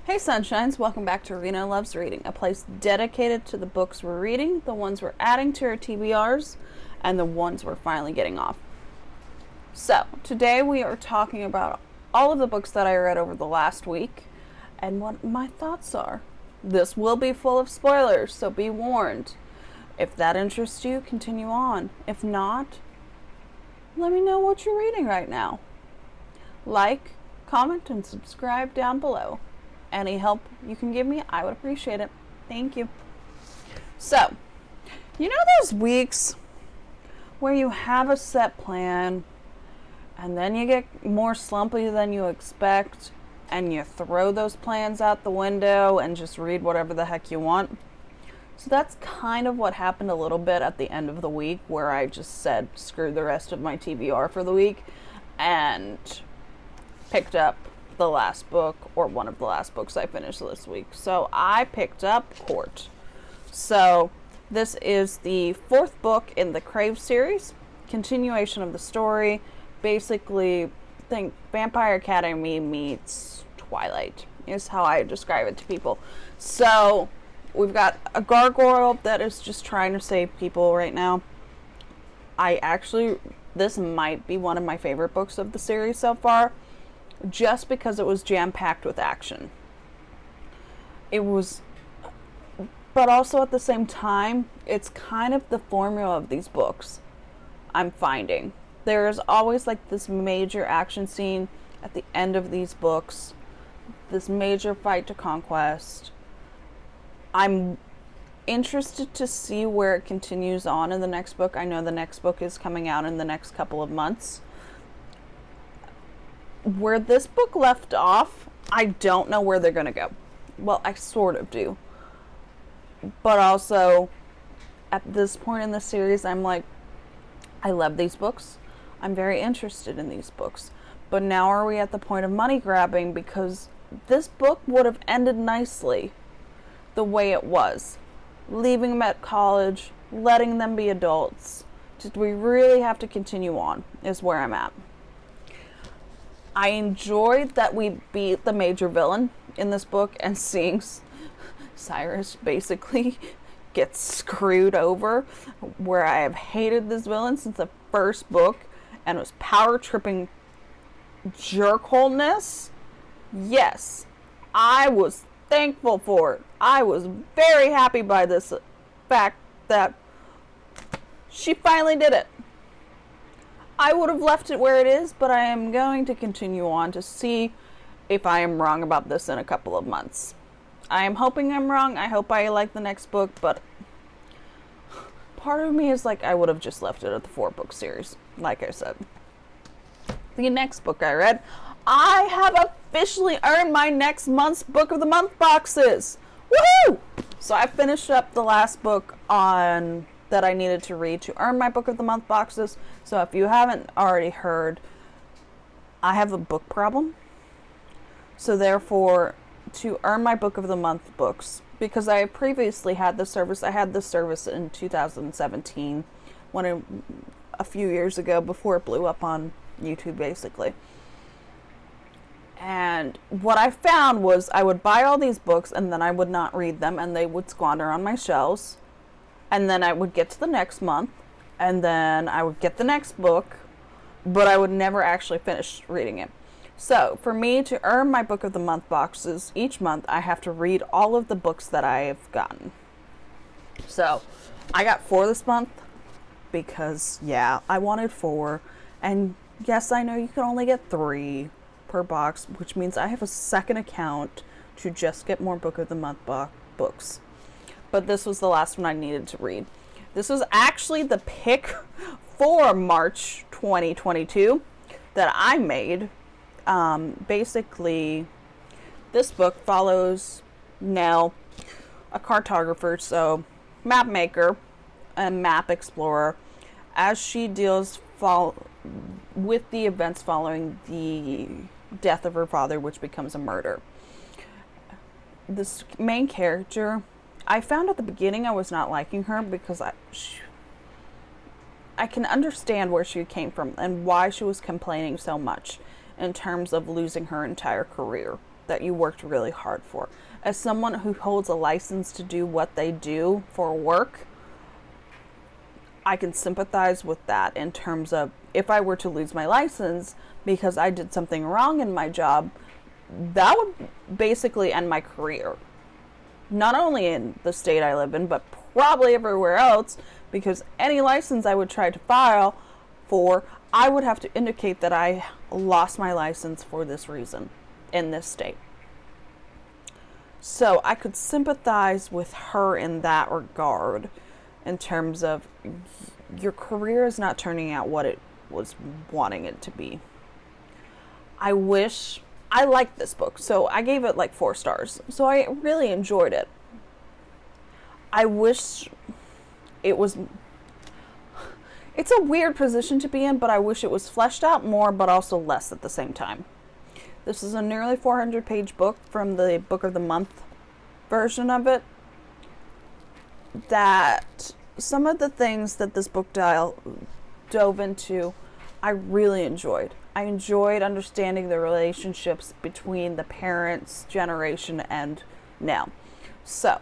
Hey Sunshines, welcome back to Rina Loves Reading, a place dedicated to the books we're reading, the ones we're adding to our TBRs, and the ones we're finally getting off. So, today we are talking about all of the books that I read over the last week and what my thoughts are. This will be full of spoilers, so be warned. If that interests you, continue on. If not, let me know what you're reading right now. Like, comment, and subscribe down below. Any help you can give me, I would appreciate it. Thank you. So, you know those weeks where you have a set plan and then you get more slumpy than you expect and you throw those plans out the window and just read whatever the heck you want? So that's kind of what happened a little bit at the end of the week, where I just said screw the rest of my TBR for the week and picked up the last book, or one of the last books I finished this week. So I picked up Court. So this is the fourth book in the Crave series, continuation of the story. Basically, think Vampire Academy meets Twilight is how I describe it to people. So we've got a gargoyle that is just trying to save people right now. This might be one of my favorite books of the series so far, just because it was jam-packed with action. But also at the same time, it's kind of the formula of these books, I'm finding. There is always like this major action scene at the end of these books, this major fight to conquest. I'm interested to see where it continues on in the next book. I know the next book is coming out in the next couple of months. Where this book left off, I don't know where they're going to go. Well, I sort of do. But also, at this point in the series, I'm like, I love these books. I'm very interested in these books. But now are we at the point of money grabbing? Because this book would have ended nicely the way it was. Leaving them at college, letting them be adults. Did we really have to continue on, is where I'm at. I enjoyed that we beat the major villain in this book, and seeing Cyrus basically get screwed over, where I have hated this villain since the first book, and it was power tripping jerkholeness. Yes, I was thankful for it. I was very happy by this fact that she finally did it. I would have left it where it is, but I am going to continue on to see if I am wrong about this in a couple of months. I am hoping I'm wrong. I hope I like the next book, but part of me is like, I would have just left it at the 4-book series, like I said. The next book I read, I have officially earned my next month's Book of the Month boxes. Woohoo! So I finished up the last book that I needed to read to earn my Book of the Month boxes. So if you haven't already heard, I have a book problem. So therefore, to earn my Book of the Month books, because I previously had this service, I had this service in 2017, a few years ago, before it blew up on YouTube basically. And what I found was I would buy all these books and then I would not read them, and they would squander on my shelves. And then I would get to the next month, and then I would get the next book, but I would never actually finish reading it. So, for me to earn my Book of the Month boxes each month, I have to read all of the books that I have gotten. So, I got 4 this month, because, yeah, I wanted 4. And yes, I know you can only get 3 per box, which means I have a second account to just get more Book of the Month books. But this was the last one I needed to read. This was actually the pick for March 2022 that I made. Basically, this book follows Nell, a cartographer, so map maker and map explorer, as she deals with the events following the death of her father, which becomes a murder. This main character, I found at the beginning I was not liking her because I can understand where she came from and why she was complaining so much in terms of losing her entire career. that you worked really hard for. As someone who holds a license to do what they do for work, I can sympathize with that in terms of if I were to lose my license because I did something wrong in my job, that would basically end my career. Not only in the state I live in, but probably everywhere else, because any license I would try to file for, I would have to indicate that I lost my license for this reason in this state. So I could sympathize with her in that regard, in terms of your career is not turning out what it was wanting it to be. I liked this book, so I gave it like 4 stars. So I really enjoyed it. I wish it was... It's a weird position to be in, but I wish it was fleshed out more, but also less at the same time. This is a nearly 400-page book from the Book of the Month version of it. That some of the things that this book dove into, I really enjoyed. I enjoyed understanding the relationships between the parents' generation and now. So,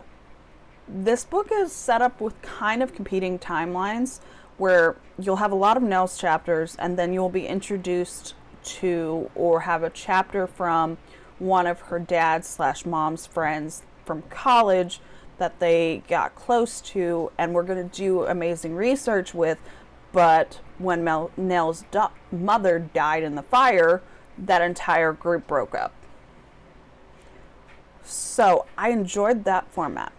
this book is set up with kind of competing timelines where you'll have a lot of Nell's chapters and then you'll be introduced to or have a chapter from one of her dad's/mom's friends from college that they got close to and were going to do amazing research with, but when Nell's mother died in the fire, that entire group broke up. So I enjoyed that format.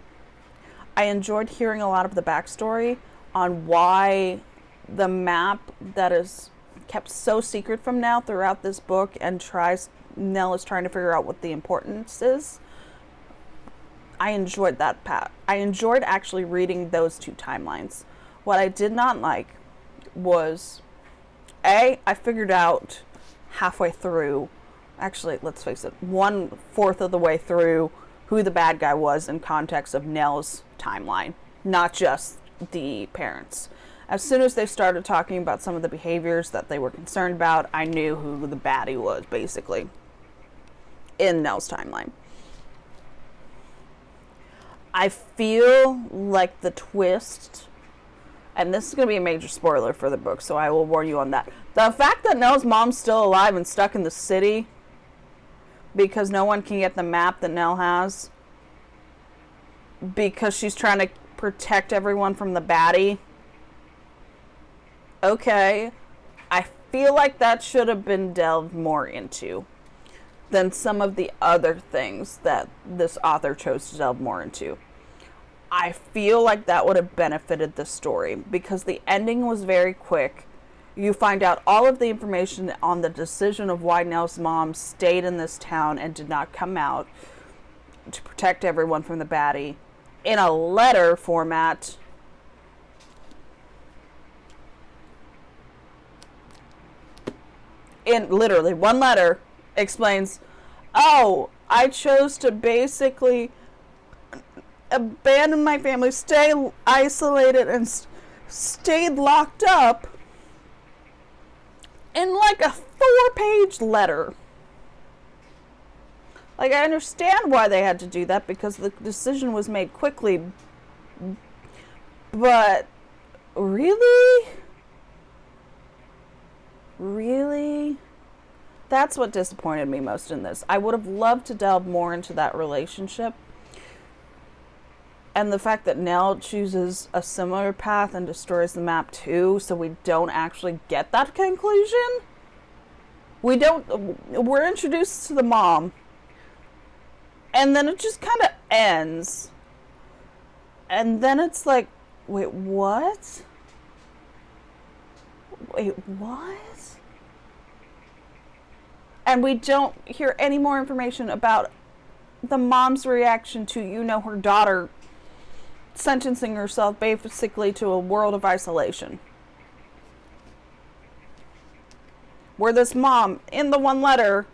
I enjoyed hearing a lot of the backstory on why the map that is kept so secret from Nell throughout this book and Nell is trying to figure out what the importance is. I enjoyed that part. I enjoyed actually reading those 2 timelines. What I did not like was, I figured out halfway through, actually, let's face it, 1/4 of the way through who the bad guy was in context of Nell's timeline, not just the parents. As soon as they started talking about some of the behaviors that they were concerned about, I knew who the baddie was, basically, in Nell's timeline. I feel like the twist, and this is going to be a major spoiler for the book, so I will warn you on that. The fact that Nell's mom's still alive and stuck in the city because no one can get the map that Nell has because she's trying to protect everyone from the baddie. Okay, I feel like that should have been delved more into than some of the other things that this author chose to delve more into. I feel like that would have benefited the story because the ending was very quick. You find out all of the information on the decision of why Nell's mom stayed in this town and did not come out to protect everyone from the baddie in a letter format. In literally one letter explains, oh, I chose to basically abandon my family, stay isolated, and stayed locked up in like a 4-page letter. Like, I understand why they had to do that because the decision was made quickly, but really? Really? That's what disappointed me most in this. I would have loved to delve more into that relationship. And the fact that Nell chooses a similar path and destroys the map too, so we don't actually get that conclusion. We're introduced to the mom. And then it just kind of ends. And then it's like, wait, what? Wait, what? And we don't hear any more information about the mom's reaction to, her daughter sentencing herself basically to a world of isolation. Where this mom, in the one letter,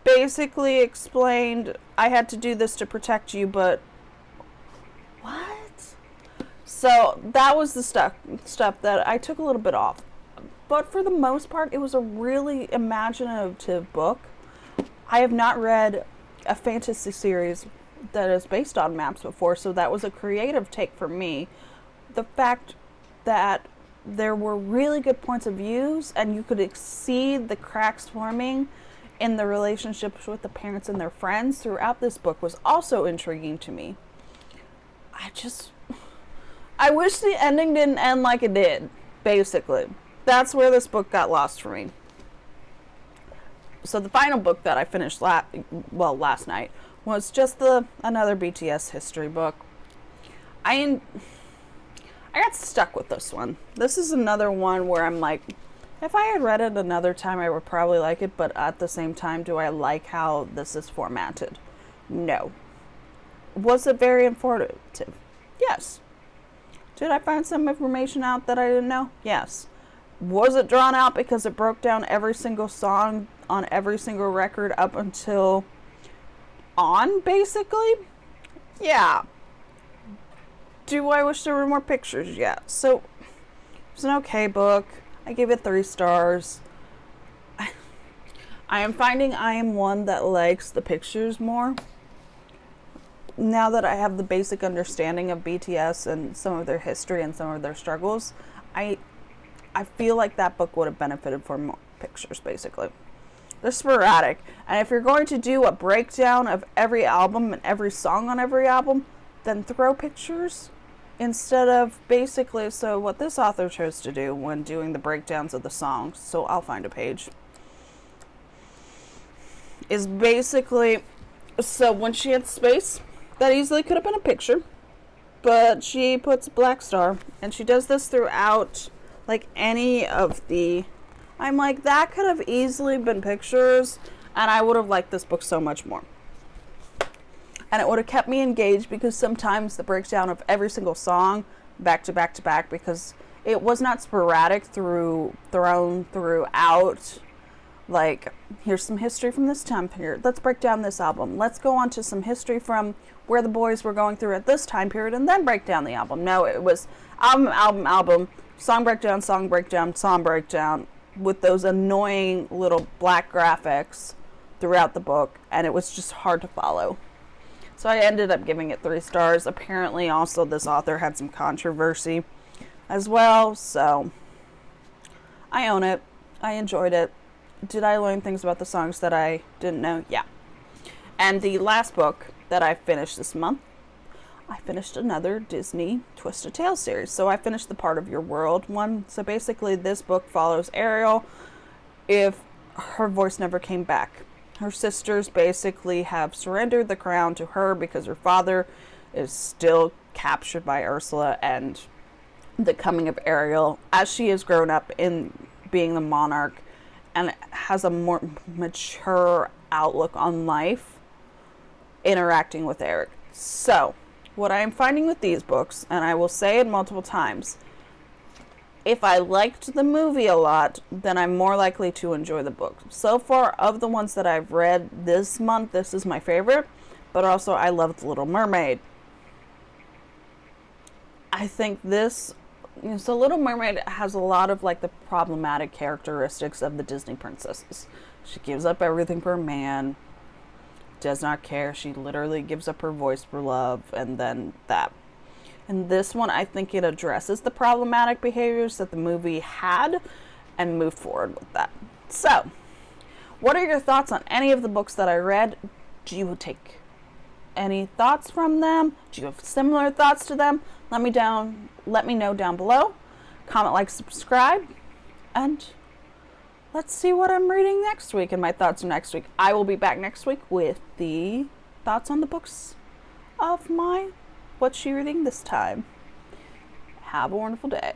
basically explained, I had to do this to protect you, but what? So that was the stuff that I took a little bit off. But for the most part, it was a really imaginative book. I have not read a fantasy series that is based on maps before, so that was a creative take for me. The fact that there were really good points of views and you could see the cracks forming in the relationships with the parents and their friends throughout this book was also intriguing to me. I wish the ending didn't end like it did, basically. That's where this book got lost for me. So the final book that I finished last night was just another BTS history book. I got stuck with this one. This is another one where I'm like, if I had read it another time, I would probably like it, but at the same time, do I like how this is formatted? No. Was it very informative? Yes. Did I find some information out that I didn't know? Yes. Was it drawn out because it broke down every single song on every single record up until on, basically? Yeah. Do I wish there were more pictures? Yeah. So, it's an okay book. I gave it 3 stars. I am finding I am one that likes the pictures more. Now that I have the basic understanding of BTS and some of their history and some of their struggles, I feel like that book would have benefited from more pictures, basically. They're sporadic. And if you're going to do a breakdown of every album and every song on every album, then throw pictures instead of basically, so what this author chose to do when doing the breakdowns of the songs, so I'll find a page, is basically, so when she had space, that easily could have been a picture, but she puts a black star, and she does this throughout, like, any of the, I'm like, that could have easily been pictures, and I would have liked this book so much more. And it would have kept me engaged, because sometimes the breakdown of every single song back to back to back, because it was not sporadic thrown throughout, like, here's some history from this time period, let's break down this album, let's go on to some history from where the boys were going through at this time period and then break down the album. No, it was album, song breakdown, song breakdown, with those annoying little black graphics throughout the book, and it was just hard to follow. So I ended up giving it 3 stars. Apparently also this author had some controversy as well, so I own it. I enjoyed it. Did I learn things about the songs that I didn't know? Yeah. And the last book that I finished this month, I finished another Disney Twisted Tales series. So I finished the Part of Your World one. So basically this book follows Ariel if her voice never came back. Her sisters basically have surrendered the crown to her because her father is still captured by Ursula, and the coming of Ariel as she has grown up in being the monarch and has a more mature outlook on life interacting with Eric. So what I am finding with these books, and I will say it multiple times, if I liked the movie a lot, then I'm more likely to enjoy the book. So far, of the ones that I've read this month, this is my favorite, but also I loved The Little Mermaid. I think this, so Little Mermaid has a lot of like the problematic characteristics of the Disney princesses. She gives up everything for a man, does not care, she literally gives up her voice for love, and then that. And this one, I think it addresses the problematic behaviors that the movie had and moved forward with that. So, what are your thoughts on any of the books that I read? Do you take any thoughts from them? Do you have similar thoughts to them? Let me know down below. Comment, like, subscribe, and let's see what I'm reading next week and my thoughts next week. I will be back next week with the thoughts on the books of my What's She Reading This Time. Have a wonderful day.